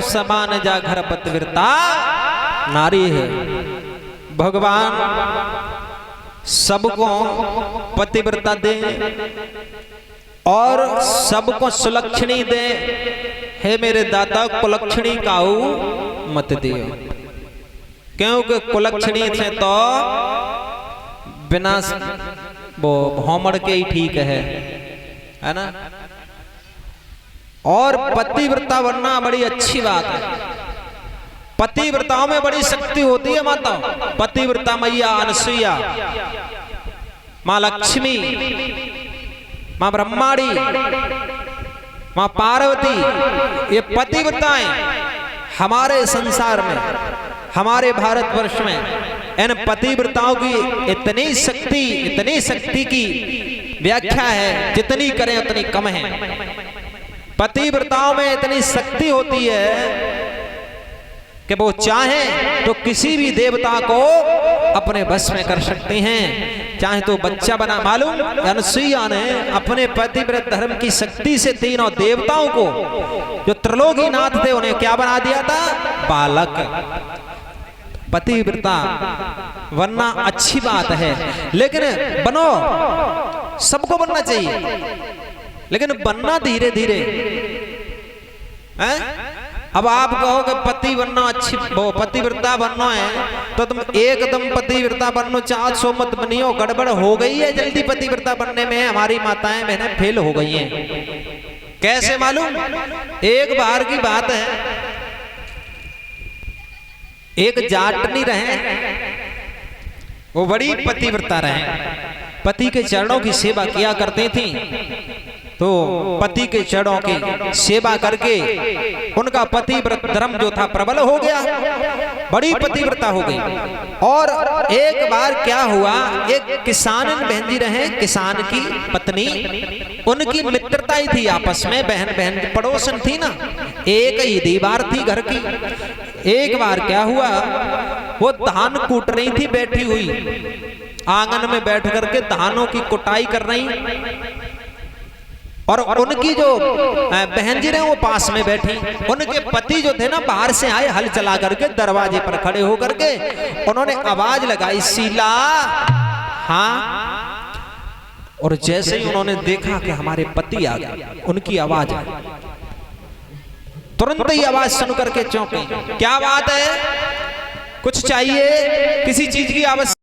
समान जा घर पतिव्रता नारी है। भगवान सबको पतिव्रता दे और सबको सुलक्षणी दे। हे मेरे दाता कुलक्षणी काऊ मत दियो, क्योंकि कुलक्षणी से तो बिना वो भौमड़ के ही ठीक है ना। और पतिव्रता बनना बड़ी अच्छी बात है। पतिव्रताओं में बड़ी शक्ति होती है माता। पतिव्रता मैया अनसुईया, माँ लक्ष्मी, माँ ब्रह्माणी, माँ पार्वती, ये पतिव्रताएं हमारे संसार में, हमारे भारतवर्ष में इन पतिव्रताओं की इतनी शक्ति की व्याख्या है, जितनी करें उतनी कम है। पतिव्रताओं में इतनी शक्ति होती है कि वो चाहे तो किसी भी देवता को अपने बस में कर सकते हैं, चाहे तो बच्चा बना। मालूम अनसुईया ने अपने पतिव्रत धर्म की शक्ति से तीनों देवताओं को, जो त्रिलोकीनाथ थे, उन्हें क्या बना दिया था? बालक। पतिव्रता बनना अच्छी बात है, लेकिन बनो, सबको बनना चाहिए, लेकिन बनना धीरे धीरे है। अब आप कहो कि पति बनना अच्छी, वो पतिव्रता बनना है तो तुम एकदम पतिव्रता बनना चाहो, सो मत बनियो। गड़बड़ हो गई है जल्दी पतिव्रता बनने में, हमारी माताएं बहनें फेल हो गई हैं। कैसे मालूम? एक बार की बात है, एक जाटनी रहे, वो बड़ी पतिव्रता रहे, पति के चरणों की सेवा किया करती थी। तो पति के चरणों की सेवा करके उनका पतिव्रत धर्म जो था प्रबल हो गया, बड़ी पतिव्रता हो गई। और एक बार क्या हुआ, एक किसान बहन जी रहे, किसान की पत्नी, उनकी मित्रता ही थी आपस में, बहन बहन की पड़ोसन थी ना, एक ही दीवार थी घर की। एक बार क्या हुआ, वो धान कूट रही थी, बैठी हुई आंगन में बैठ करके धानों की कुटाई कर रही, और उनकी जो बहन जी रहे वो पास में बैठी। उनके पति जो थे ना, बाहर से आए हल चला करके, दरवाजे पर खड़े होकर के उन्होंने आवाज लगाई, शीला। हाँ। और जैसे ही उन्होंने देखा कि हमारे पति आ गए, उनकी आवाज आई, तुरंत ही आवाज सुन करके चौंकी। क्या बात है? कुछ चाहिए? किसी चीज की आवश्यकता